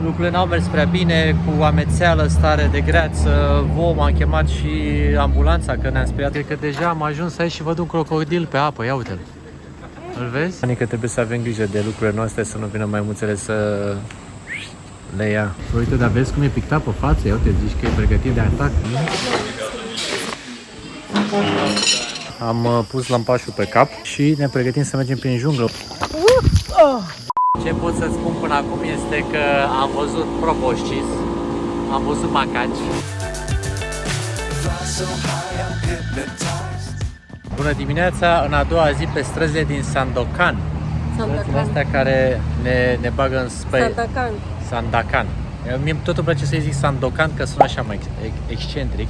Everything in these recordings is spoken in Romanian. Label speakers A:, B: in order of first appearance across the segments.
A: Lucrurile n-au mers prea bine, cu amețeală, stare de greață. M-am chemat și ambulanța, că ne-am speriat. Cred că deja am ajuns aici și văd un crocodil pe apă, ia uite-l. Îl vezi? Adică trebuie să avem grijă de lucrurile noastre, să nu vină maimuțele să le ia. Uite, dar vezi cum e pictat pe față? Ia uite, zici că e pregătit de atac. Am pus lampașul pe cap și ne pregătim să mergem prin junglă. Ce pot să spun până acum este că am văzut proboșcis, am văzut macaci. Bună dimineața, în a doua zi pe străzile din Sandokan. Străzile astea care ne bagă în spate. Sandakan. Mie tot îmi place să-i zic Sandokan, că sună așa mai excentric.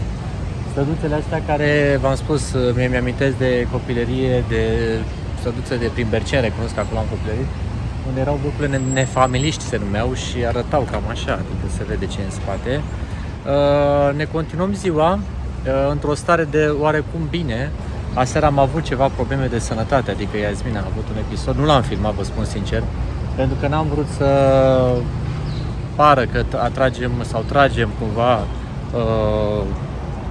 A: Străduțele astea care, v-am spus, mi-amintesc de copilărie, de străduțe de prin Berceni, recunosc că acolo am copilărit, unde erau lucrurile nefamiliști, se numeau, și arătau cam așa, adică se vede ce e în spate. Ne continuăm ziua într-o stare de oarecum bine. Aseară am avut ceva probleme de sănătate, adică Iasmin a avut un episod, nu l-am filmat, vă spun sincer, pentru că n-am vrut să pară că atragem sau tragem cumva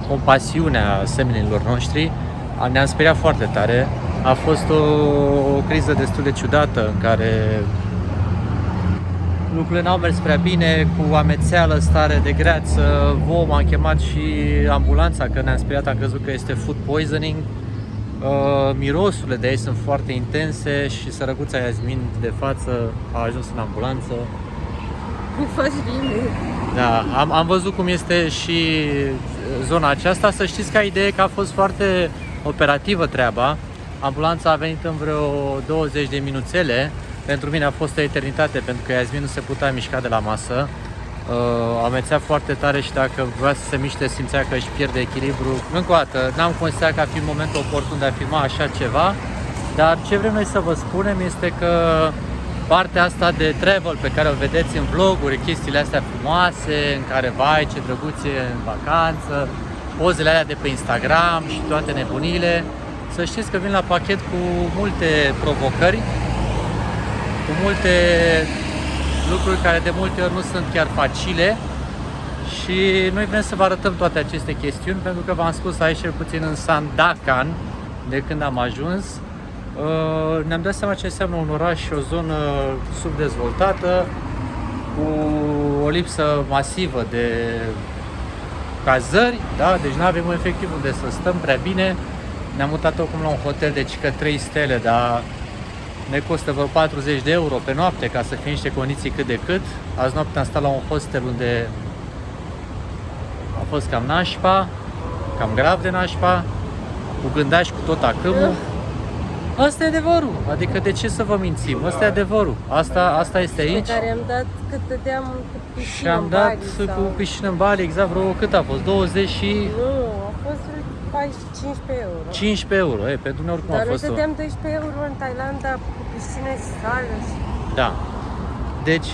A: compasiunea semenilor noștri. Ne-am speriat foarte tare. A fost o criză destul de ciudată în care lucrurile n-au mers prea bine, cu amețeală, stare de greață. M-am chemat și ambulanța, că ne-am speriat, am crezut că este food poisoning. Mirosurile de aici sunt foarte intense și sărăcuța Iasmin de față a ajuns în ambulanță.
B: Nu faci bine.
A: Da, am văzut cum este și zona aceasta. Să știți ca idee că a fost foarte operativă treaba. Ambulanța a venit în vreo 20 de minuțele. Pentru mine a fost o eternitate, pentru că Iasmin nu se putea mișca de la masă. Amețea foarte tare și dacă vrea să se miște simțea că își pierde echilibru. Încă o dată, n-am considerat că a fi momentul oportun de a filma așa ceva, dar ce vrem noi să vă spunem este că partea asta de travel pe care o vedeți în vloguri, chestiile astea frumoase, în care vai, ce drăguțe în vacanță, pozele alea de pe Instagram și toate nebunile, să știți că vin la pachet cu multe provocări, cu multe lucruri care de multe ori nu sunt chiar facile și noi vrem să vă arătăm toate aceste chestiuni, pentru că v-am spus aici, cel puțin în Sandakan, de când am ajuns, ne-am dat seama ce înseamnă un oraș și o zonă subdezvoltată, cu o lipsă masivă de cazări, da? Deci nu avem efectiv unde să stăm prea bine. Ne-am mutat acum la un hotel de circa 3 stele, dar ne costă vreo 40 de euro pe noapte ca să fie niște condiții cât de cât. Azi noapte am stat la un hostel unde a fost cam nașpa, cam grav de nașpa, cu gândași cu tot acâmul. Asta e adevărul, adică de ce să vă mințim? Asta e adevărul, asta este aici.
B: Pe care am dat cât dădeam cu piscină.
A: Și am dat cu piscină în Bali, exact vreo, cât a fost? 20 și...
B: Nu, a fost 15 euro.
A: 15 euro, pentru mine oricum a fost.
B: Dar noi dădeam 12 euro în Thailanda cu piscină și sală.
A: Da. Deci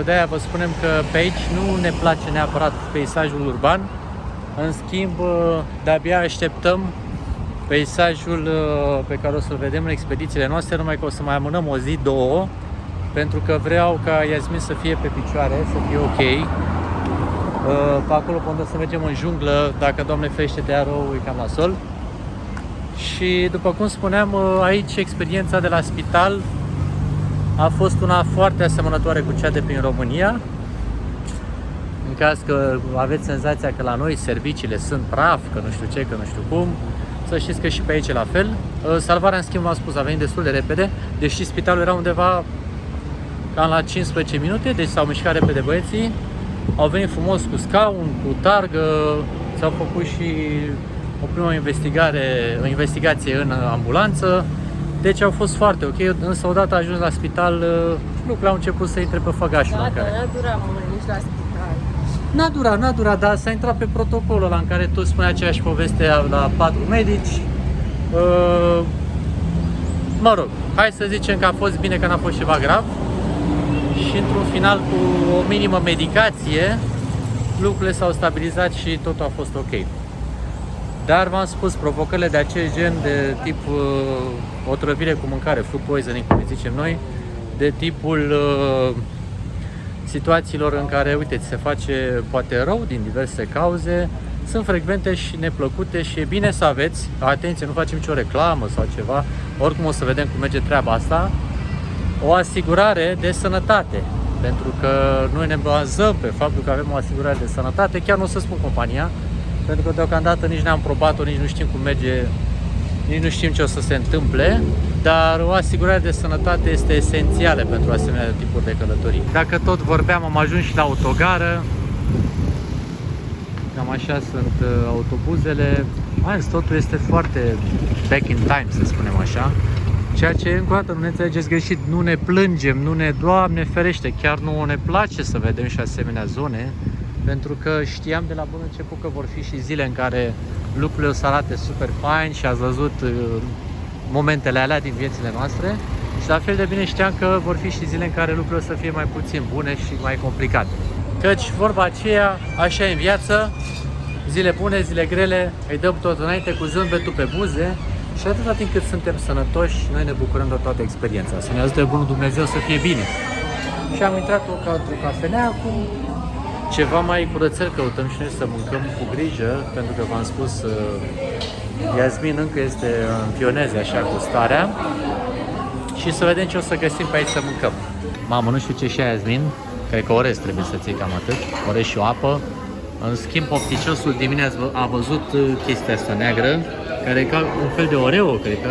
A: de-aia vă spunem că pe aici nu ne place neapărat peisajul urban. În schimb, de-abia așteptăm peisajul pe care o să-l vedem în expedițiile noastre, numai că o să mai amânăm o zi, două, pentru că vreau ca Iasmin să fie pe picioare, să fie ok. Pe acolo până să mergem în junglă, dacă Doamne ferește de rău, e cam la sol. Și după cum spuneam, aici experiența de la spital a fost una foarte asemănătoare cu cea de prin România. În caz că aveți senzația că la noi serviciile sunt praf, că nu știu ce, că nu știu cum, să știți că și pe aici e la fel. Salvarea, în schimb, v-am spus, a venit destul de repede, deși spitalul era undeva cam la 15 minute, deci s-au mișcat repede băieții. Au venit frumos cu scaun, cu targă, s-au făcut și o primă investigație în ambulanță. Deci au fost foarte ok, însă odată ajuns la spital, lucrurile au început să intre pe făgașul.
B: Da, dar n-a durat mult nici la spital.
A: N-a durat, dar s-a intrat pe protocolul ăla în care tot spune aceeași poveste la 4 medici. Mă rog, hai să zicem că a fost bine, că n-a fost ceva grav. Și într-un final, cu o minimă medicație, lucrurile s-au stabilizat și totul a fost ok. Dar v-am spus, provocările de acest gen, de tip otrăvire cu mâncare, food poisoning, cum zicem noi, de tipul situațiilor în care, uite, ți se face poate rău din diverse cauze, sunt frecvente și neplăcute și e bine să aveți, atenție, nu facem nicio reclamă sau ceva, oricum o să vedem cum merge treaba asta, o asigurare de sănătate. Pentru că noi ne bazăm pe faptul că avem o asigurare de sănătate, chiar nu o să spun compania, pentru că deocamdată nici n-am probat-o, nici nu știm cum merge, nici nu știm ce o să se întâmple, dar o asigurare de sănătate este esențială pentru asemenea tipuri de călătorii. Dacă tot vorbeam, am ajuns și la autogară. Cam așa sunt autobuzele. Mai ales totul este foarte back in time, să spunem așa. Ceea ce, încă o dată, nu ne înțelegeți greșit, nu ne plângem, nu ne, Doamne ferește, chiar nu ne place să vedem și asemenea zone, pentru că știam de la bun început că vor fi și zile în care lucrurile o să arate super fain și ați văzut momentele alea din viețile noastre și la fel de bine știam că vor fi și zile în care lucrurile o să fie mai puțin bune și mai complicate. Căci vorba aceea, așa e în viață, zile bune, zile grele, îi dăm tot înainte cu zâmbetul pe buze și atâta timp cât suntem sănătoși, noi ne bucurăm de toată experiența. Să ne ajute Bunul Dumnezeu să fie bine. Și am intrat într-o cafenea acum, ceva mai curățel căutăm și noi să mâncăm cu grijă, pentru că v-am spus, Iasmin încă este în pioneze așa cu starea și să vedem ce o să găsim pe aici să mâncăm. Mamă, nu știu ce și Iasmin, cred că orez trebuie să ții cam atât, orez și o apă. În schimb, opticiosul dimineața a văzut chestia asta neagră, care e ca un fel de oreo, cred că,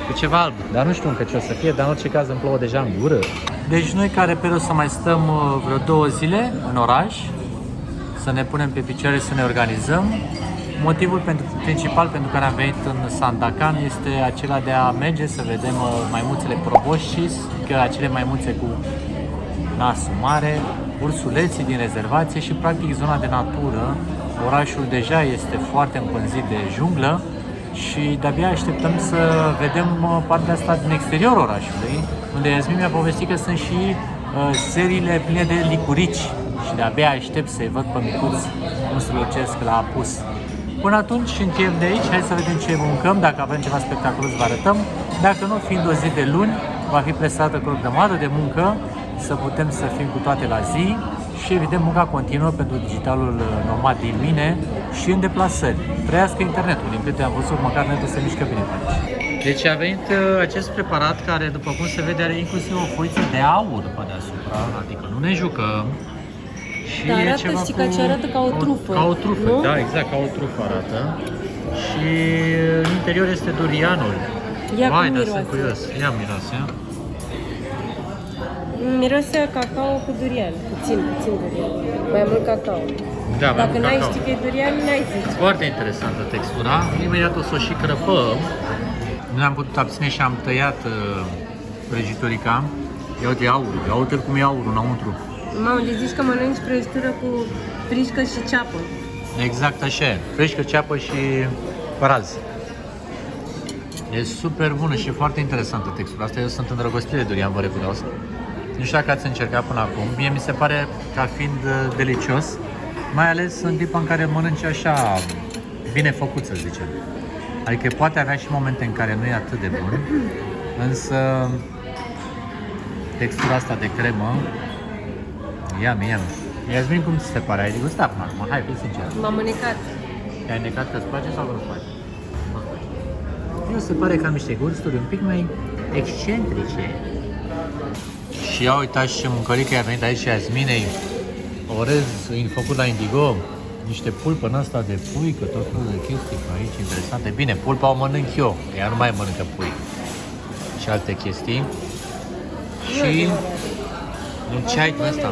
A: cu ceva alb, dar nu știu încă ce o să fie, dar în orice caz îmi plouă deja în gură. Deci noi care pe o să mai stăm vreo 2 zile în oraș, să ne punem pe picioare, să ne organizăm. Motivul principal pentru care am venit în Sandakan este acela de a merge să vedem maimuțele proboscis, adică acele maimuțe cu nasul mare, ursuleții din rezervație și practic zona de natură. Orașul deja este foarte împânzit de junglă și de-abia așteptăm să vedem partea asta din exteriorul orașului, unde Iasmin mi-a povestit că sunt și seriile pline de licurici și de-abia aștept să-i văd pe micuți cum strălucesc la apus. Până atunci încheiem de aici, hai să vedem ce mâncăm, dacă avem ceva spectaculos vă arătăm, dacă nu, fiind o zi de luni, va fi presată cu o grămadă de muncă, să putem să fim cu toate la zi și evident munca continuă pentru digitalul nomad din mine și în deplasări. Trăiască internetul, din câte am văzut, măcar netul se mișcă bine pe aici. Deci a venit acest preparat care, după cum se vede, are inclusiv o foiță de aur pe deasupra, adică nu ne jucăm. Și
B: dar
A: e
B: arată,
A: ceva
B: știi, ca ce arată ca o trufă.
A: Ca o trufă,
B: nu?
A: da, exact, ca o trufă arată. Și în interior este durianul.
B: Ia
A: Vai,
B: cum
A: dar
B: miroase.
A: sunt curios. Ia miroase, ia.
B: Miroase cacao cu durian, puțin durian, mai mult cacao.
A: Da, mai
B: Dacă
A: mult
B: n-ai
A: cacao.
B: ști că e durian, n-ai zice.
A: Foarte interesantă textura. Imediat o să o și crăpăm. Nu am putut abține și am tăiat prăjiturica. Ia uite aurul, ia uite cum e aurul înăuntru.
B: Mamă, deci zici că mănânci prăjitură cu frișcă și ceapă.
A: Exact așa e. Frișcă, ceapă și raz. E super bună și foarte interesantă textura asta. Eu sunt îndrăgostit de durian, vă recunosc. Nu știu dacă ați încercat până acum. Mie mi se pare ca fiind delicios, mai ales în clipa în care mănânci așa bine făcut, să zicem. Adică poate avea și momente în care nu e atât de bun, însă textura asta de cremă, yummy. Iasmin, cum ți se pare? Ai degustat până acum? Hai, fii sincer.
B: M-am mânecat.
A: Te-ai necat că îți place sau că nu-ți place? Eu se pare că am niște gusturi un pic mai excentrice. Și ia uitați ce mâncărică i-a venit aici Iasminei. Orez făcut la Indigo. Niște pulpă în asta de puică, tot felul de chestii pe aici interesante. Bine, pulpa o mănânc eu, ea nu mai mănâncă pui. Și alte chestii. Și un ceai din ăsta.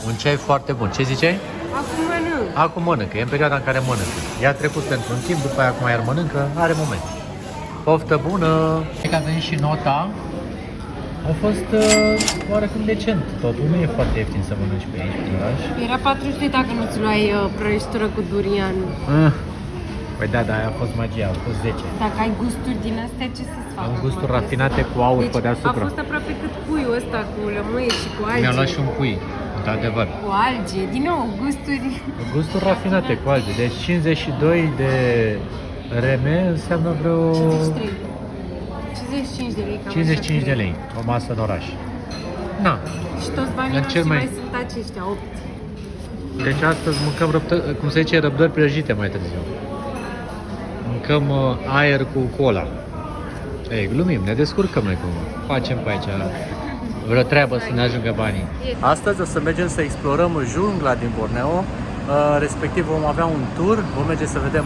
A: Un ceai foarte bun. Ce ziceai?
B: Acum mănânc.
A: Acum mănâncă, e în perioada în care mănâncă. I-a trecut pentru un timp, după aia acum iar mănâncă, are moment. Poftă bună! Cred că a venit și nota. A fost oarecum decent. Totul nu e foarte ieftin să mănânci pe aici, pe oraș.
B: Era 400 dacă nu-ți luai prăjitură cu durian.
A: Păi da, a fost magia, a fost 10.
B: Dacă ai gusturi din astea, ce să-ți facă?
A: Am gusturi
B: acum?
A: rafinate cu aur
B: Deci
A: pe deasupra.
B: a fost aproape cât puiul ăsta cu lămâie și cu alge.
A: Mi-am luat și un pui, într-adevăr.
B: Cu alge, din nou, gusturi.
A: Gusturi rafinate cu alge. Deci 52 de reme înseamnă vreo
B: 53. 55 de lei. Cam
A: 55
B: așa,
A: de
B: cred.
A: lei, o masă în oraș. Na,
B: Și toți banii
A: În
B: noștri
A: cel mai-
B: mai sunt aceștia, 8.
A: Deci astăzi mâncăm, cum se zice, răbdări prăjite mai târziu. Mâncăm aer cu cola. Ei, glumim, ne descurcăm noi cum facem pe aici vreo treabă să ne ajungă banii. Astăzi o să mergem să explorăm jungla din Borneo, respectiv vom avea un tur, vom merge să vedem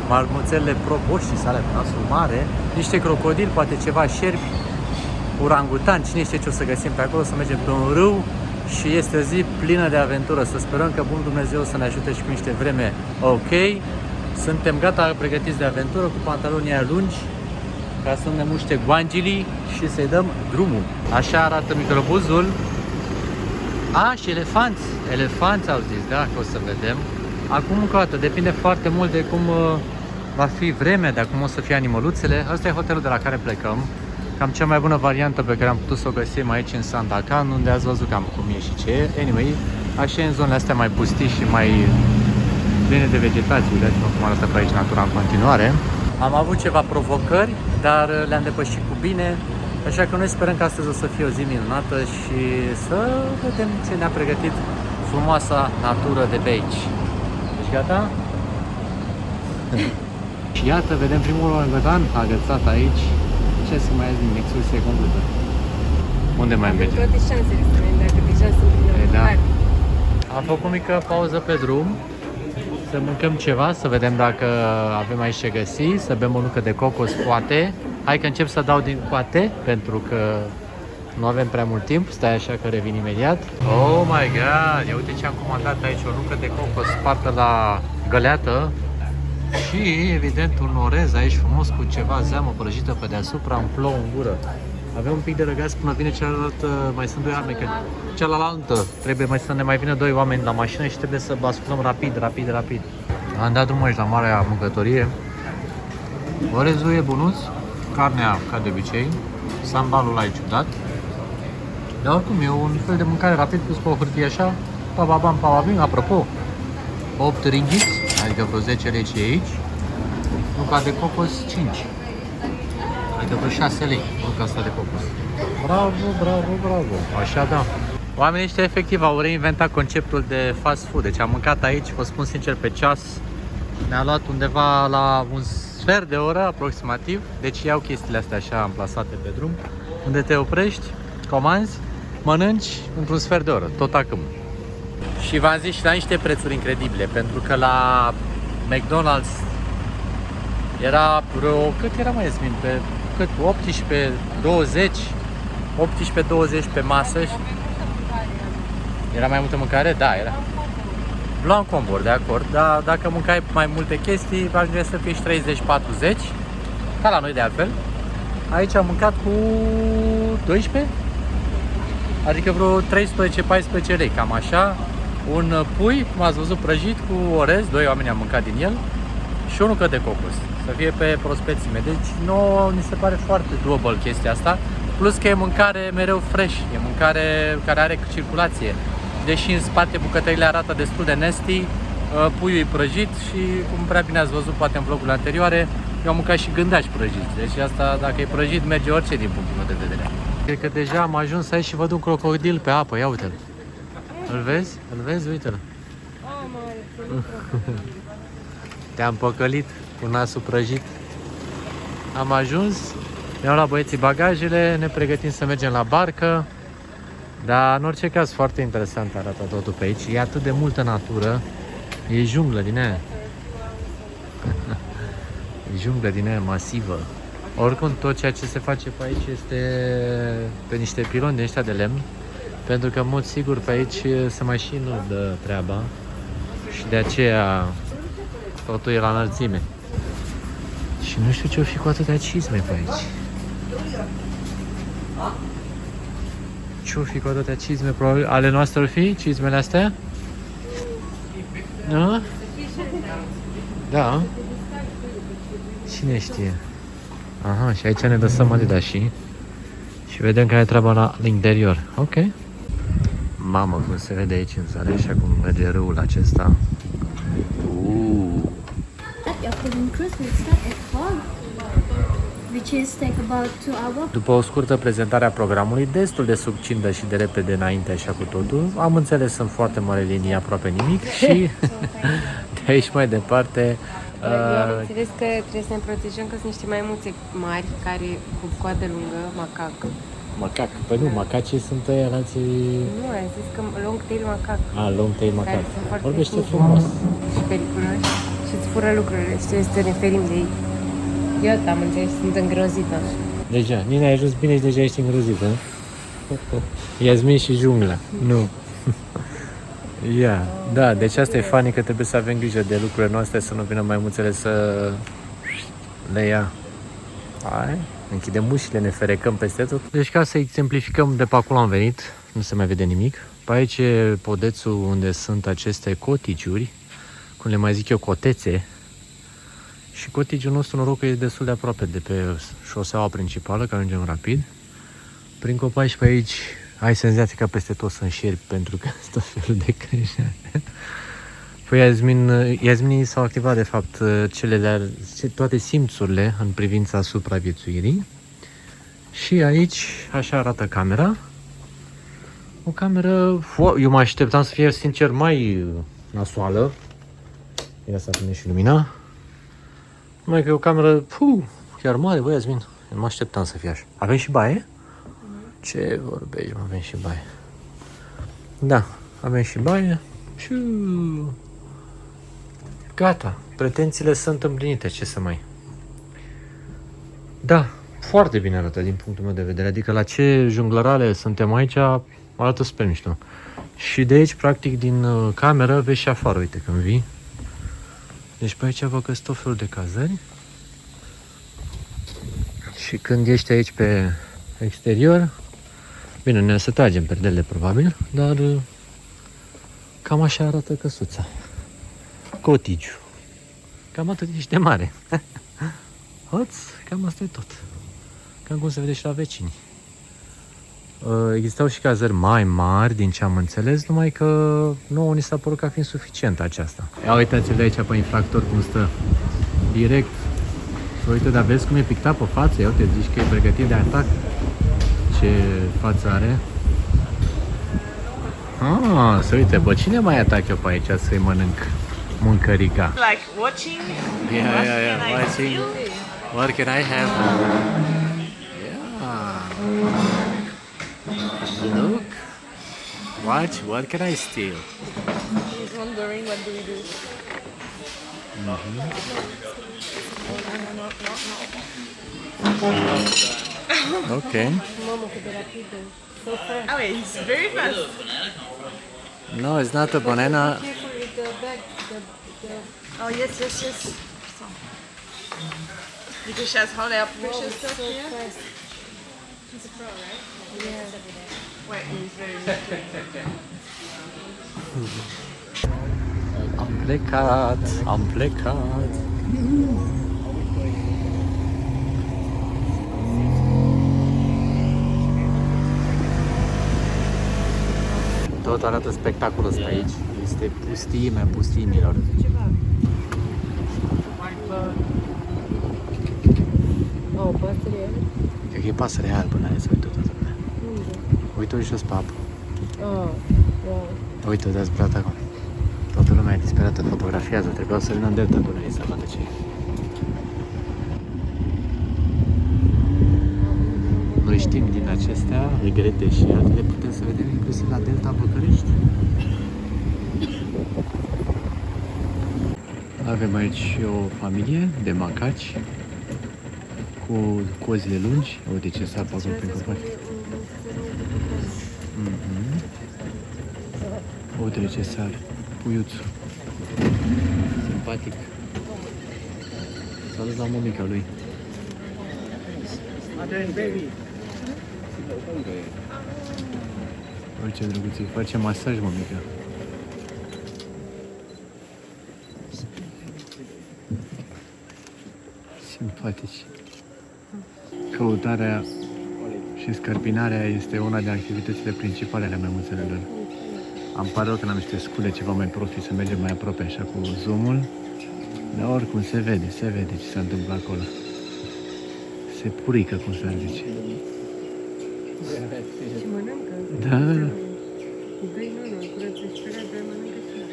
A: maimuțelele propoștii sale cu nasul mare, niște crocodili, poate ceva șerpi, urangutan, cine știe ce o să găsim pe acolo, să mergem pe un râu și este o zi plină de aventură, să sperăm că Bun Dumnezeu să ne ajute și cu niște vreme ok. Suntem gata, pregătiți de aventură, cu pantalonii aia lungi, ca să ne muște guangilii și să-i dăm drumul. Așa arată microbuzul. Și elefanți au zis, da, că o să vedem. Acum încă o dată, depinde foarte mult de cum va fi vremea, de acum o să fie animăluțele. Ăsta e hotelul de la care plecăm. Cam cea mai bună variantă pe care am putut să o găsim aici în Sandakan, unde ați văzut cam cum e și ce e. Anyway, așa e în zonele astea mai pustii și mai pline de vegetație. Uitați-vă cum arată pe aici natura în continuare. Am avut ceva provocări, dar le-am depășit cu bine, așa că noi sperăm că astăzi o să fie o zi minunată și să vedem ce ne-a pregătit frumoasa natură de pe aici. Deci gata? Și iată, vedem primul orangutan agățat aici. Ce să mai azi din excursie completă? Unde mai mergem?
B: Toate șansele să vedem dacă deja sunt
A: da. Am făcut o mică pauză pe drum, să mâncăm ceva, să vedem dacă avem aici ce găsi, să bem o nucă de cocos, poate. Hai că încep să dau din poate, pentru că nu avem prea mult timp, stai așa că revin imediat. Oh my god, ia uite ce am comandat aici, o nucă de cocos spartă la găleată și evident un orez aici frumos cu ceva zeamă prăjită pe deasupra, îmi plouă în gură. Avem un pic de răgaz până vine cealaltă, mai sunt doi oameni, că cealaltă trebuie mai să ne mai vină doi oameni la mașină și trebuie să basculăm rapid. Am dat drumul aici la marea mâncătorie. Orezul e bunuț, carnea ca de obicei, sambalul ai ciudat. Dar oricum e un fel de mâncare rapid pus pe o hârtie așa, pa-ba-bam, apropo, 8 ringgit, adică vreo 10 lei ce e aici, nuca de cocos 5. Adică vreo 6 lei, nuca asta de cocos. Bravo. Așa da. Oamenii ăștia efectiv au reinventat conceptul de fast food. Deci am mâncat aici, vă spun sincer, pe ceas. Ne-a luat undeva la un sfert de oră aproximativ. Deci iau chestiile astea așa amplasate pe drum, unde te oprești, comanzi, mănânci într-un sfert de oră, tot acum. Și v-am zis și la niște prețuri incredibile, pentru că la McDonald's era vreo, cât era mai Esmin, pe cât 18-20 pe masă și era mai multă mâncare? Da, era. Luam combo, de acord, dar dacă mâncai mai multe chestii, ajungea să fie și 30-40, ca la noi de altfel. Aici am mâncat cu 12, adică vreo 13-14 lei, cam așa. Un pui, cum ați văzut, prăjit cu orez, doi oameni am mâncat din el, și o nucă de cocos, să fie pe prospețime. Deci nouă ni se pare foarte doable chestia asta, plus că e mâncare mereu fresh, e mâncare care are circulație. Deși în spate bucătările arată destul de nasty, puiul e prăjit și, cum prea bine ați văzut poate în vlogurile anterioare, eu am mâncat și gândași prăjiți. Deci asta, dacă e prăjit, merge orice din punctul meu de vedere. Cred că deja am ajuns aici și văd un crocodil pe apă, ia uite-l. Îl vezi? Îl vezi? Uite-l. Te-am păcălit cu nasul prăjit. Am ajuns, mi-au luat băieții bagajele, ne pregătim să mergem la barcă. Dar în orice caz foarte interesant arată totul pe aici. E atât de multă natură. E junglă din aia. E junglă din aia masivă. Oricum tot ceea ce se face pe aici este pe niște piloni de ăștia de lemn. Pentru că în mod sigur pe aici se mai și inundă treaba. Și de aceea totul e la înălțime. Și nu știu ce o fi cu atâtea cizme pe aici. Ce-o fi cu atâtea cizme? Probabil ale noastre ar fi cizmele astea? Nu? Da. Cine știe? Aha, și aici ne dă seama de și vedem care e treaba la interior. Ok. Mamă, cum se vede aici în țară, așa cum vede râul acesta.
C: which is take about 2 hours.
A: După o scurtă prezentare a programului, destul de succintă și de repede înainte așa cu totul, am înțeles în foarte mare linie aproape nimic și de aici mai departe
B: Eu am înțeles că trebuie să ne protejăm, că sunt niște maimuțe mari, care cu coadă lungă, macac.
A: macac. Păi nu, macacii sunt ăia alții...
B: Nu, ai zis că long tail macac.
A: Long tail macac.
B: Care sunt foarte
A: Vorbește
B: mici
A: frumos.
B: și periculoși și îți fură lucrurile și trebuie să te referim de ei. Eu am înțeles, sunt îngrozită.
A: Deja, Nina, ai ajuns bine și deja ești îngrozită. Iasmin și jungla. Nu. Ia, da, deci asta e funny, că trebuie să avem grijă de lucrurile noastre, să nu vină maimuțele să le ia. Hai, închidem ușile, ne ferecăm peste tot. Deci ca să exemplificăm, de pe acolo am venit, nu se mai vede nimic. Pe aici e podețul unde sunt aceste cotigiuri, cum le mai zic eu, cotețe. Și cotigiul nostru, noroc că e destul de aproape de pe șoseaua principală, că ajungem rapid. Prin copaci pe aici ai senzația că peste tot sunt șerpi, pentru că sunt tot felul de creștere. Păi Iasminii s-au activat de fapt toate simțurile în privința supraviețuirii. Și aici așa arată camera. O cameră, eu mă așteptam să fie sincer mai nasoală. Ia să aprinde și lumina. Numai că e o cameră, chiar mare, băi, Iasmin. Nu mă așteptam să fie așa. Avem și baie? Ce vorbești, mă, avem și baie. Da, avem și baie. Și gata, pretențiile sunt împlinite, ce să mai... Da, foarte bine arată din punctul meu de vedere. Adică la ce junglărale suntem aici, arată super mișto. Și de aici, practic, din cameră, vezi și afară, uite, când vii. Deci pe aici vă găsi tot felul de cazări. Și când ești aici pe exterior, bine, ne să tragem perdele probabil, dar cam așa arată căsuța. Cotigiu. Cam atât ești de mare. Hoț, cam asta e tot. Cam cum se vede și la vecini. Existau și cazări mai mari, din ce am înțeles, numai că nouă ni s-a părut ca fiind suficientă aceasta. Ia uitați-l de aici pe infractor cum stă. Direct. Uite, dar vezi cum e pictat pe față? Ia uite, zici că e pregătit de atac. Ce față are. Să uite, bă, cine mai atac eu pe aici să-i mănânc mâncărica?
D: Like watching?
A: Yeah, watching. What can I have? Yeah. Look. Watch, what can I steal?
D: He's wondering what do we do.
A: Okay.
D: Oh wait, he's very fast.
A: No, it's not a banana.
D: Oh yes. Because she has all our precious stuff here. He's a pro, right? Yeah. Wait, he's very
A: Am plecat. Tot arată spectaculos pe aici. Este pustimea pustimilor.
B: O pasăre.
A: Cred că e pasăre albă, n-are să uită toată lumea. Uite-o jos pe apă. Uite-o, dați brat acum. Toată lumea e disperată, fotografiază. Trebuia să vină în delta Dunării să vadă ce e. Noi știm din acestea, regrete și altele, putem să vedem inclusiv la delta Băcărești. Avem aici o familie de macaci cu cozile lungi. Uite ce sar pe acolo prin copaci. Uite ce sar. Puiuțul. Simpatic. S-a dus la mămica lui. Uite ce drăguț, îi face masaj mămica. Simpatici. Căutarea și scărpinarea este una din activitățile principale ale maimuțelor. Am pare rău că n-am niște scule ceva mai profi să mergem mai aproape așa cu zoomul. Dar oricum se vede ce se întâmplă acolo. Se purică, cum s-ar zice.
B: Și mănâncă.
A: Da.
B: Dă-i nu, curăță și pe dar mănâncă și ea.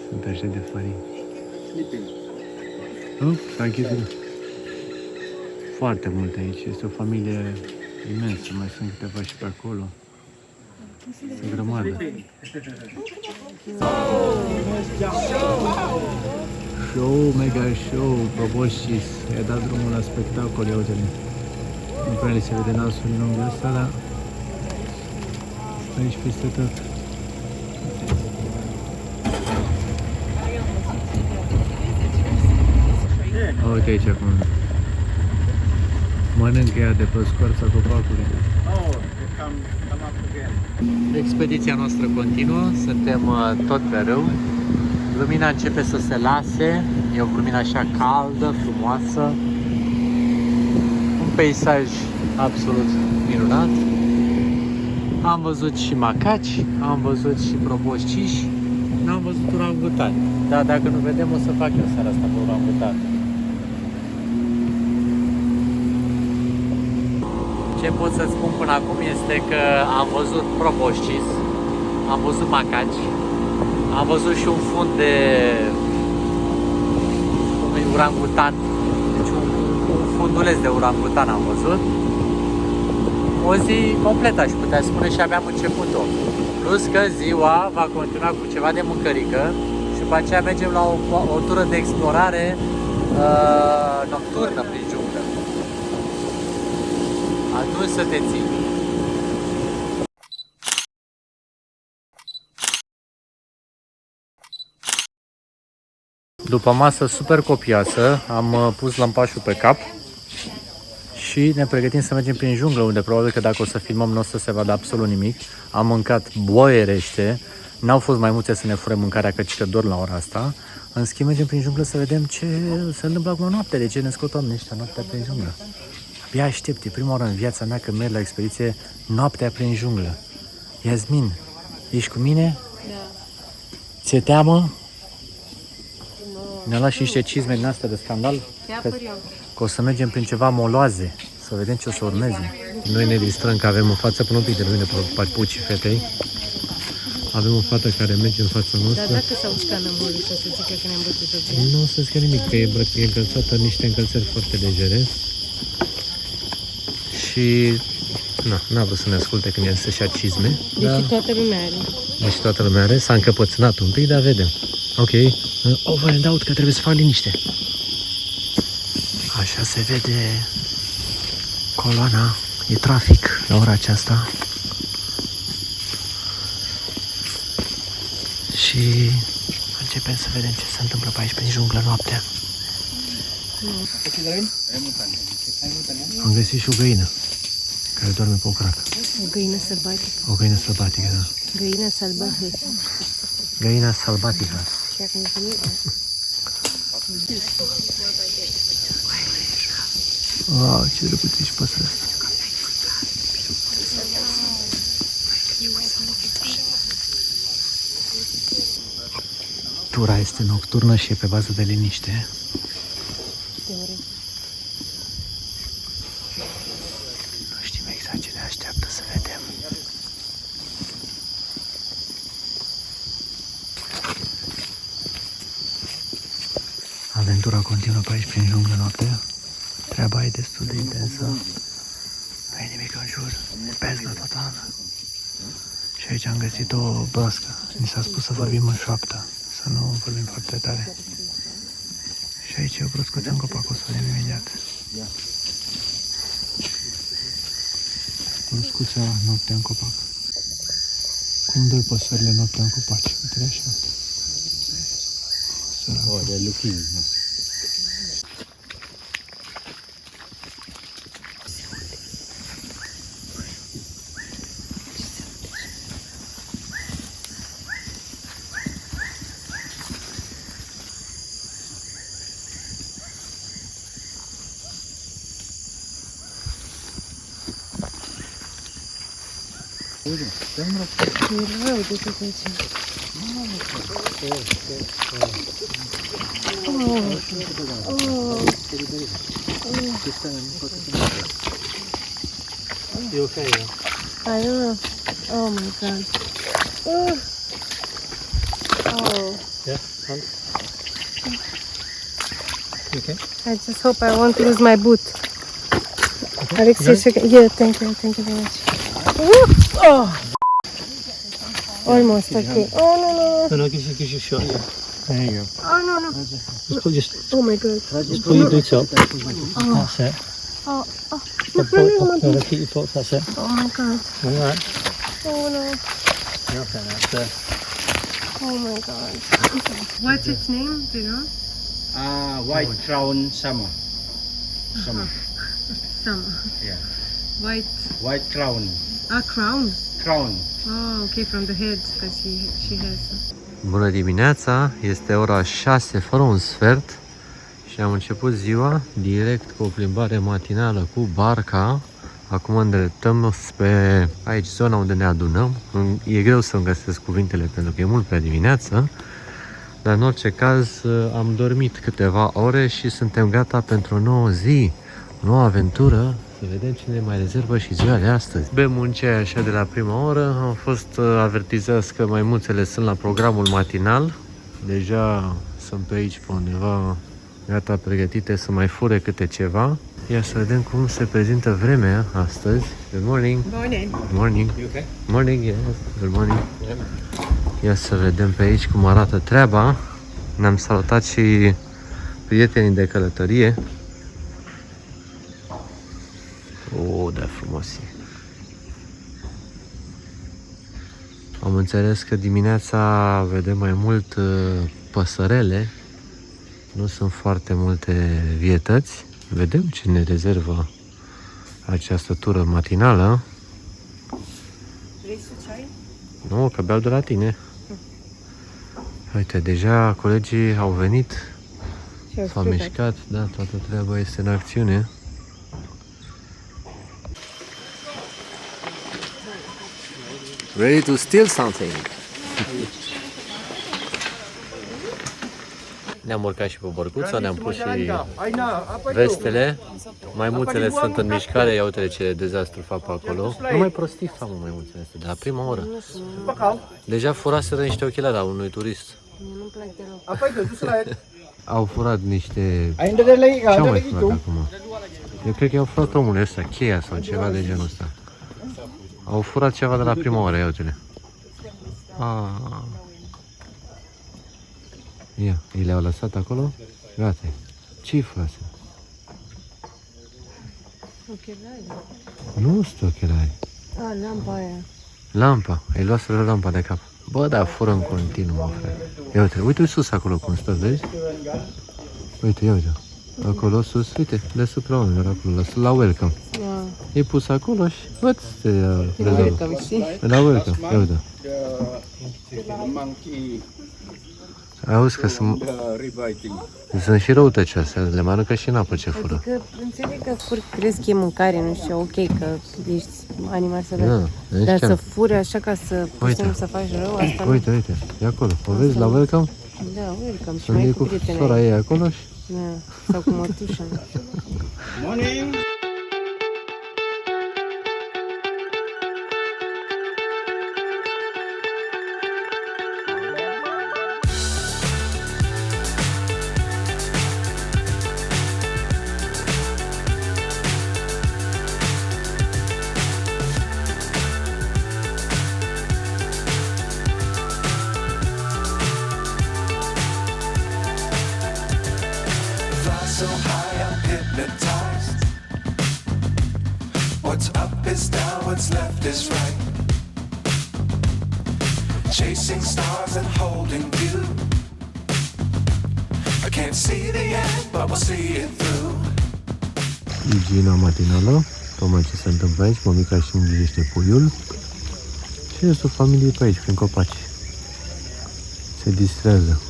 A: Sunt așa de funny. Oh, s-a închis. Foarte multe aici. Este o familie imensă. Mai sunt câteva și pe acolo. Sunt grămadă. Show, mega show, Proboșcis. I-a dat drumul la spectacol, ia uite-le. Nu prea li se vede nasul în lungul ăsta, dar stă aici peste tot. Uite aici acum. Mănâncă ea de pe scoarța copacului. Expediția noastră continuă, suntem tot pe râu. Lumina începe să se lase, e o lumină așa caldă, frumoasă. Un peisaj absolut minunat. Am văzut și macaci, am văzut și probosciși, n-am văzut urangutani. Dar dacă nu vedem, o să fac eu seara asta pe urangutani. Ce pot să spun până acum este că am văzut proboscis, am văzut macaci, am văzut și un fund de urangutan, deci un funduleț de urangutan am văzut. O zi completă, aș putea spune, și abia am început-o. Plus că ziua va continua cu ceva de mâncărică și după aceea mergem la o tură de explorare nocturnă prin junglă. Atunci să te ții. După masă super copioasă, am pus lămpașul pe cap și ne pregătim să mergem prin junglă, unde probabil că dacă o să filmăm nu o să se vadă absolut nimic. Am mâncat boierește, n-au fost maimuțe să ne fure mâncarea, căci că dor la ora asta. În schimb, mergem prin junglă să vedem ce se întâmplă acum noapte, de ce ne scot oamenii ăștia noaptea prin junglă. Abia aștept, e prima oară în viața mea când merg la expediție noaptea prin junglă. Iasmin, ești cu mine?
B: Da.
A: Ți-e teamă? Ne-a luat și niște cizme din astea de scandal. Că o să mergem prin ceva moloaze, să vedem ce o să urmeze. Noi ne distrăm că avem în față, până un pic de lumină pe papucii fetei. Avem o fată care merge în fața noastră.
B: Dar dacă s-au uscat nămolul și o să zică că ne-am bătut o zi?
A: Nu o să zică nimic, că e încălțată în niște încălțări foarte legere. Și n-a vrut să ne asculte când i-am să-și ia cizme.
B: Deci toată lumea are.
A: Deci toată lumea are, s-a încăpățânat un pic, dar vedem. Ok, over and out, că trebuie să fac liniște. Așa se vede coloana, e trafic la ora aceasta. Și începem să vedem ce se întâmplă pe aici, prin junglă, noaptea. Am găsit și o găină care doarme pe o cracă.
B: O găină sălbatică.
A: O găină sălbatică, da.
B: Găina sălbatică.
A: Găina sălbatică.
B: Și acum veni.
A: Wow, ce drăguț ești păsărea asta. Tura este nocturnă și e pe bază de liniște. Nu știm exact ce ne așteaptă, să vedem. Aventura continuă pe aici prin junglă noaptea. Treaba e destul de intensă. Nu e nimic în jur. Beznă totală. Și aici am găsit o broască. Ni s-a spus să vorbim în șoaptă. Să nu vorbim foarte tare. Și aici e o broscuță în copac, o să vedem imediat. Broscuța noaptea în copac. Cum doi păsările noaptea în copaci. Uite-le așa. Oh, they're looking.
B: E rău de tot aici.
A: You okay?
B: I don't know. Oh my god. Oh.
A: Yeah. You okay?
B: I just hope I won't lose my boot. Alexei, yeah, thank you very much. Oh. Almost okay. Oh no.
A: No, gives you a shot. Yeah. There you go.
B: Oh no.
A: Just
B: Oh my god.
A: pull your boots up. That's it.
B: Oh.
A: No, keep your foot. That's it.
B: Oh my god.
A: All right.
B: Oh no.
A: Okay, that's it.
B: Oh my god. What's its name? Do you know?
E: White crown summer. Summer.
B: Summer.
E: Yeah.
B: White
E: crown.
B: crown.
E: Crown.
B: Oh, okay, from the head, because she has.
A: Bună dimineața, este ora 6 fără un sfert și am început ziua direct cu o plimbare matinală cu barca. Acum îndreptăm spre aici, zona unde ne adunăm. E greu să-mi găsesc cuvintele pentru că e mult prea dimineață, dar în orice caz am dormit câteva ore și suntem gata pentru o nouă zi, o nouă aventură. Să vedem cine mai rezervă și ziua de astăzi. Bem un ceai așa de la prima oră. Am fost avertizați că maimuțele sunt la programul matinal. Deja sunt pe aici pe undeva, gata, pregătite să mai fure câte ceva. Ia să vedem cum se prezintă vremea astăzi. Good morning.
D: Morning.
A: Good morning.
E: You okay?
A: Morning, yes. Good morning. Ia să vedem pe aici cum arată treaba. Ne-am salutat și prietenii de călătorie. Da, frumos e. Am înțeles că dimineața vedem mai mult păsărele. Nu sunt foarte multe vietăți. Vedem ce ne rezervă această tură matinală.
B: Vrei să ceai?
A: Nu, că beau de la tine. Uite, deja colegii au venit. S-au mișcat, da, toată treaba este în acțiune. Ready to steal something. Ne-am urcat și pe bărcuță, ne-am pus și vestele. Maimuțele sunt în mișcare, ia uite ce dezastru fac pe acolo. Nu mai prostii fac maimuțele astea, de la prima oră. Deja furaseră niște ochelari a unui turist.
B: Nu-mi plac deloc.
A: Au furat niște... Ce-au mai furat acum? Eu cred că i-au furat omul ăsta, cheia sau ceva de genul ăsta. Au furat ceva de la prima oră, ia uite-le. Ia, îi le-au lăsat acolo? Gata. Ce-i furase?
B: Ochelari.
A: Nu sunt ochelari.
B: Lampa aia.
A: Lampa. Îi luaseră lampa de cap. Bă, da, fură în continuu, mă, frate. Ia uite, uite sus acolo cum stă, vezi? Uite, ia uite. Acolo sus, uite, deasupra oamenilor acolo, la welcome. E pus acolo și văd să te rezolvă. La welcome, ia uite. Auzi că sunt și răutăcioase, le mănâncă și în apă ce fură.
B: Adică, înțeleg că crezi că e mâncare, nu știu, ok, că ești animal sărac. Dar să fure așa ca să putem să faci rău, asta nu.
A: Uite, e acolo, o vezi la welcome?
B: Da, welcome. Și
A: sunt
B: mai
A: cu sora ei acolo și...
B: Da, sau cu mătușa.
E: Morning.
F: So high I'm hypnotized. What's up is down, what's left is right. Chasing stars and holding you. I can't see the end, but we'll see it through.
A: Igiena matinală, tocmai ce se întâmplă aici, mămica și îngrijește puiul. Și este o familie pe aici, prin copaci. Se distrează.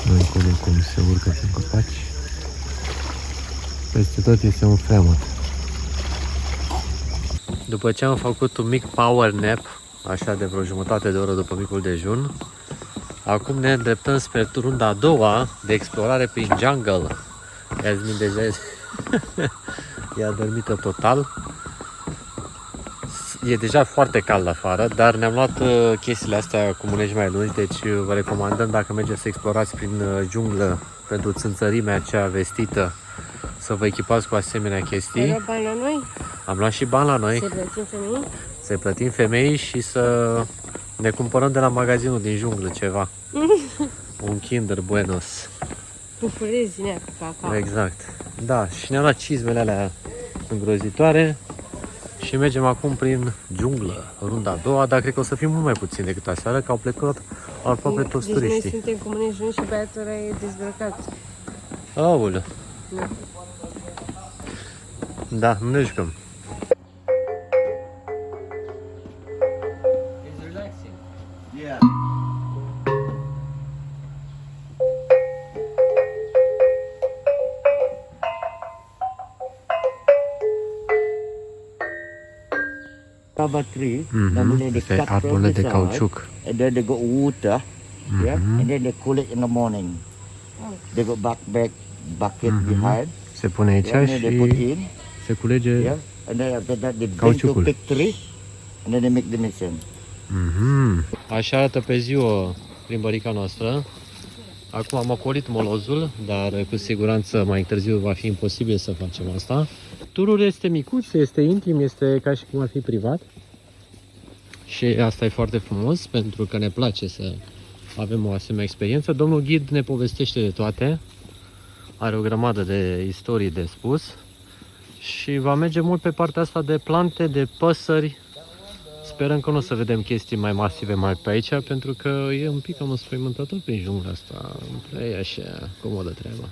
A: Noi acolo cum se urcă prin copaci. Peste tot este un fremăt. După ce am făcut un mic power nap, așa de vreo jumătate de oră după micul dejun, acum ne îndreptăm spre runda a doua de explorare prin jungle. Yasmin deja e adormită total. E deja foarte cald afară, dar ne-am luat chestiile astea cu mânești mai lungi, deci vă recomandăm, dacă mergeți să explorați prin junglă pentru țânțărimea aceea vestită, să vă echipați cu asemenea chestii.
B: Ai luat bani la noi?
A: Am luat și bani la noi.
B: Să plătim femei?
A: Să plătim femei și să ne cumpărăm de la magazinul din junglă ceva. Un Kinder Buenos.
B: Pupulezi din aia cu cacao.
A: Exact. Da, și ne-am luat cizmele alea îngrozitoare și mergem acum prin junglă, runda a doua, dar cred că o să fim mult mai puțin decât aseară, că au plecat aproape toți
B: Deci
A: turiștii.
B: noi suntem cu mânești lungi și băiatul ăla e dezbrăcat.
A: Aoleu.
B: Da.
A: Da, nu ne jucăm.
E: Yeah. Rubber tree, normally they
A: Este
E: cut from
A: arbole
E: the
A: de
E: side,
A: cauciuc.
E: and then they got water, yeah, and then they cool it in the morning. They got bucket behind,
A: Se pune aici
E: yeah, and then they put
A: și
E: in,
A: se culege.
E: yeah, and then after that they bring to
A: Cauciucul.
E: big tree, and then they make the mixing.
A: Așa arată pe ziua plimbărica noastră. Acum am ocolit molozul, dar cu siguranță mai târziu va fi imposibil să facem asta. Turul este micuț, este intim, este ca și cum ar fi privat. Și asta e foarte frumos, pentru că ne place să avem o asemenea experiență. Domnul ghid ne povestește de toate. Are o grămadă de istorii de spus. Și va merge mult pe partea asta de plante, de păsări. Sperăm că nu o să vedem chestii mai masive mai pe aici, pentru că e un pic cam înspăimântător prin jungla asta. Nu prea e așa comodă treaba.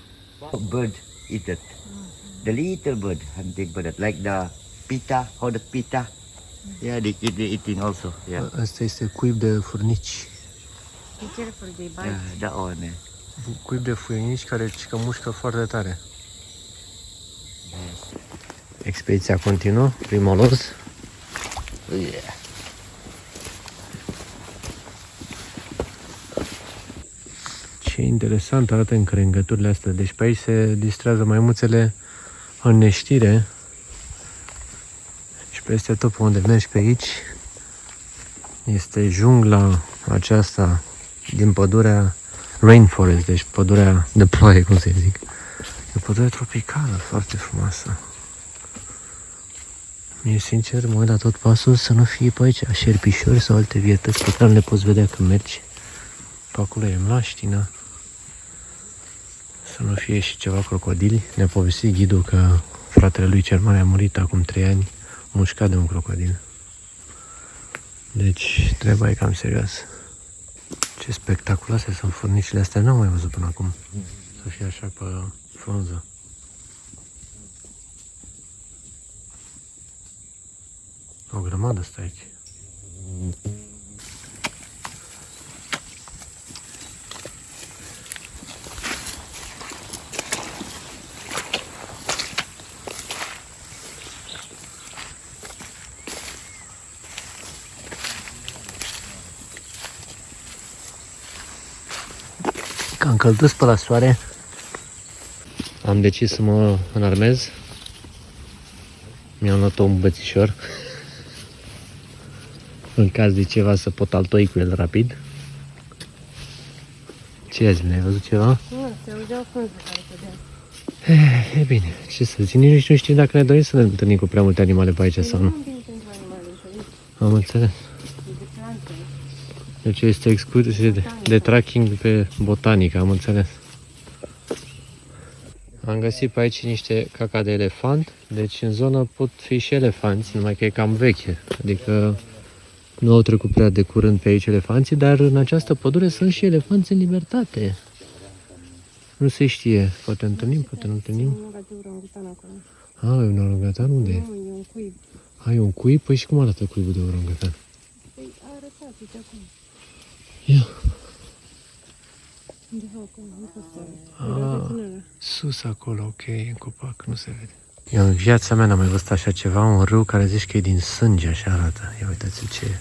E: Bird eat it. The little bird hunting bird, like the pita, how the pita. Yeah, they eating also. Yeah,
A: Asta este cuib de furnici.
B: Be careful, they bite.
E: yeah, that one.
A: Cuib de furnici care cică mușcă foarte tare. Expediția continuă, prin moloz.
E: Yeah.
A: Ce interesant arată încrengăturile astea. Deci pe aici se distrează maimuțele în neștire. Și peste tot pe unde mergi pe aici este jungla aceasta din pădurea rainforest, deci pădurea de ploaie, cum să zic. E o pădure tropicală, foarte frumoasă. Mie, sincer, mă uit la tot pasul să nu fie pe aici șerpișori sau alte vietăți pe care nu le poți vedea când mergi. Pe acolo e mlaștină. Să nu fie și ceva crocodili. Ne-a povestit ghidul că fratele lui cel mare a murit acum 3 ani, mușcat de un crocodil. Deci treaba e cam serioasă. Ce spectaculoase sunt furnicile astea, n-am mai văzut până acum. Să fie așa pe frunză. O grămadă stă aici. Că am călduț pe la soare. Am decis să mă înarmez. Mi-am luat un bățișor. În caz de ceva să pot altoi cu el rapid. Ce azi, ai văzut ceva?
B: Nu, se auzeau frunze care cădeau.
A: E bine, ce să zic, nici nu știm dacă ne dorim să ne întâlnim cu prea multe animale pe aici sau nu.
B: Nu am bine pentru animale, înțelegi?
A: Am înțeles.
B: E de plante.
A: Deci este excursie de trekking pe botanică, am înțeles. Am găsit pe aici niște caca de elefant, deci în zonă pot fi și elefanți, numai că e cam veche. Adică nu au trecut prea de curând pe aici elefanții, dar în această pădure sunt și elefanți în libertate. Nu se știe, poate întâlnim, poate nu întâlnim.
B: Nu bate orangutan acolo.
A: Ah, e un orangutan? Unde e?
B: Nu, e un cuib.
A: Ai un cuib? Păi și cum arată cuibul de orangutan?
B: Păi a arătat, uite acum.
A: Ia.
B: Undeva acolo, nu pot să
A: Ah, sus acolo, ok, în copac, nu se vede. Eu în viața mea n-am mai văzut așa ceva, un râu care zici că e din sânge, așa arată. Ia uitați ce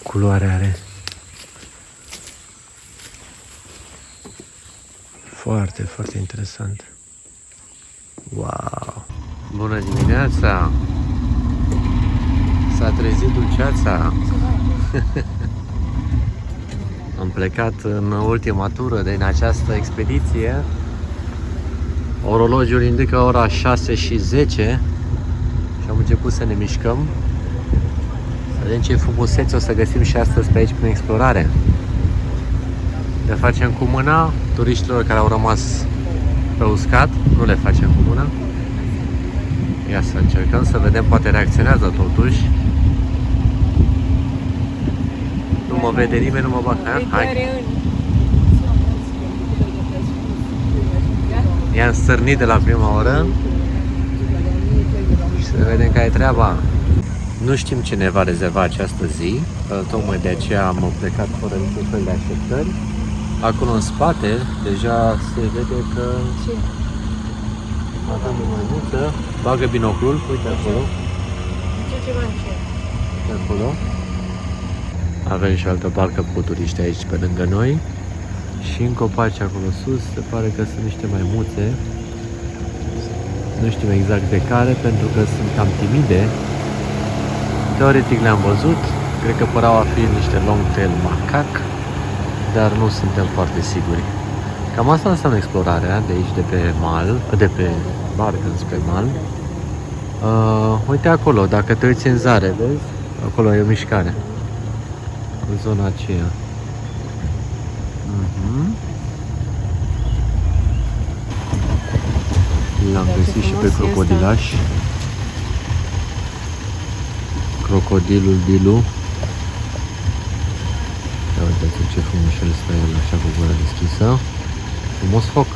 A: culoare are. Foarte, foarte interesant. Wow! Bună dimineața! S-a trezit dulceața! Am plecat în ultima tură din această expediție. Orologiul indică ora 6:10 și am început să ne mișcăm. Să vedem ce frumusețe o să găsim și astăzi pe aici prin explorare. Le facem cu mâna turiștilor care au rămas pe uscat, nu le facem cu mâna. Ia să încercăm să vedem, poate reacționează totuși. Nu mă vede nimeni, nu mă bag. Hai. I-am stârnit de la prima oră și să vedem care e treaba. Nu știm ce ne va rezerva această zi, tocmai de aceea am plecat fără niciun fel de așteptări. Acolo în spate deja se vede că avem o maimuță, bagă binoclul, uite acolo. Uite acolo. Avem și o altă barcă cu turiști aici pe lângă noi. Și în copaci acolo sus se pare că sunt niște maimuțe. Nu știm exact de care, pentru că sunt cam timide. Teoretic le-am văzut, cred că păreau a fi niște long-tail macac, dar nu suntem foarte siguri. Cam asta înseamnă explorarea de aici, de pe mal, de pe barcă spre mal. Uite acolo, dacă te uiți în zare, vezi? Acolo e o mișcare. În zona aceea. L-am găsit și pe crocodilaș. Crocodilul Dilu. Ia uitați ce frumușel stă el așa cu gura deschisă. Frumos foc.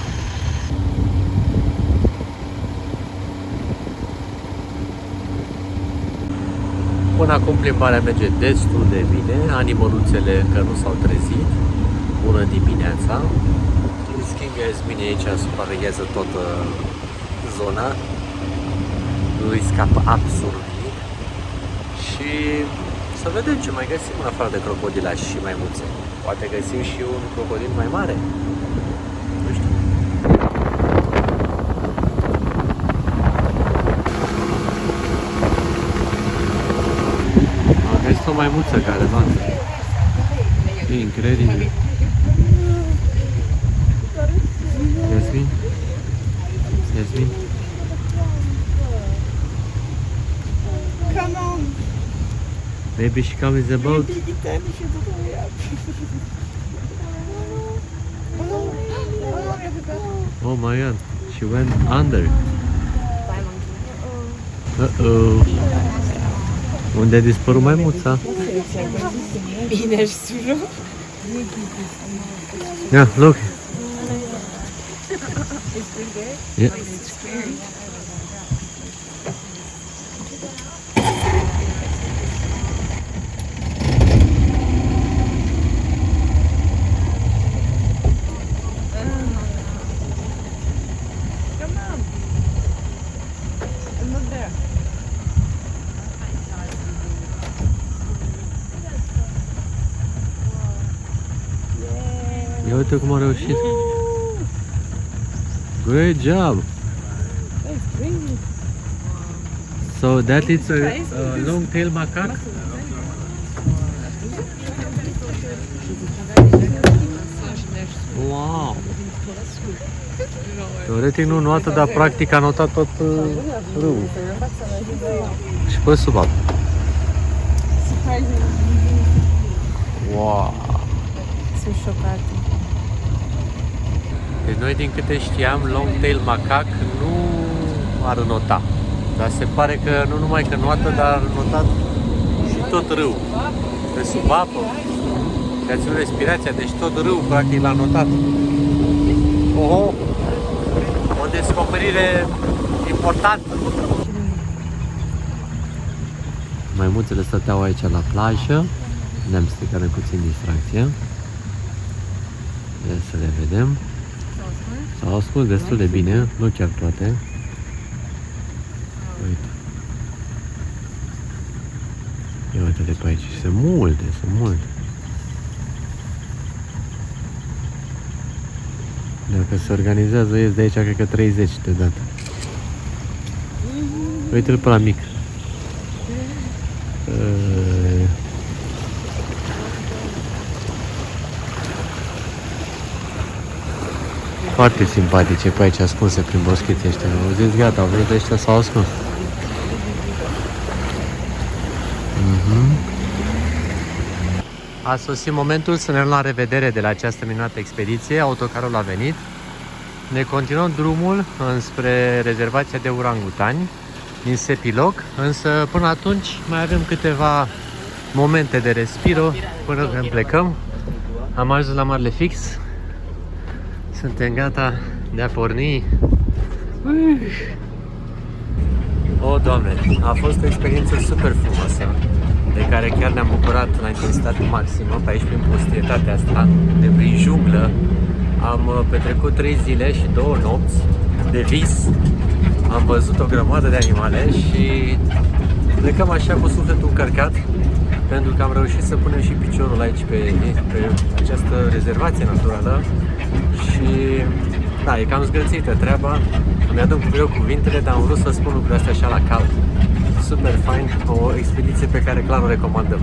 A: Până acum plimbarea merge destul de bine. Animăluțele încă nu s-au trezit. Bună dimineața. King Yasmini aici supraveghează toată zona. Nu îi scapă absolut nimic. Și să vedem ce mai găsim în afară de crocodilași și maimuțe. Poate găsim și un crocodil mai mare. Nu știu. Am găsit o maimuță care danță. E incredibil. Yasmin? Yasmin?
D: Come on.
A: Maybe she comes in the boat. Oh my god, she went under. Uh-oh. Unde a dispărut maimuța?
B: Bine și sus.
A: Yeah, look. Yeah. Ia uite cum a reușit. Great job. So that is a long-tail macaque. Wow. Teoretic nu atât, dar practic a notat tot râul. Și pe sub apă. Wow.
B: Sunt șocată.
A: Deci noi, din câte știam, long-tail macaque nu ar nota. Dar se pare că nu numai că notă, dar ar nota și tot râul. Pe sub apă. Și a ținut respirația, deci tot râul practic l-a notat. Oho! O descoperire importantă. Maimuțele stăteau aici la plajă. Ne-am stricat puțin distracția. Ia să le vedem. S-au ascuns destul de bine, nu chiar toate. Uite. Ia uite-te pe aici. Sunt multe, sunt multe. Dacă se organizează, ies de aici, cred că 30 deodată. Uite-l pe la mic. Foarte simpatice pe aici, ascunse prin boschețe ăștia. Auziți, gata, au venit ăștia, s-au ascuns. A sosit momentul să ne luăm la revedere de la această minunată expediție. Autocarul a venit. Ne continuăm drumul înspre rezervația de orangutani din Sepilog, însă până atunci mai avem câteva momente de respiro până când plecăm. Am ajuns la Marele Fix. Suntem gata de a porni. O, Doamne, a fost o experiență super frumoasă, de care chiar ne-am bucurat la intensitate maximă, pe aici prin pustietatea asta, de prin junglă. Am petrecut 3 zile și 2 nopți de vis. Am văzut o grămadă de animale și plecăm așa cu sufletul încărcat, pentru că am reușit să punem și piciorul aici pe această rezervație naturală. Și da, e cam zgârțită treaba. Îmi aduc cu greu cuvintele, dar am vrut să spun lucrurile astea așa la cald. Super fain, o expediție pe care clar o recomandăm.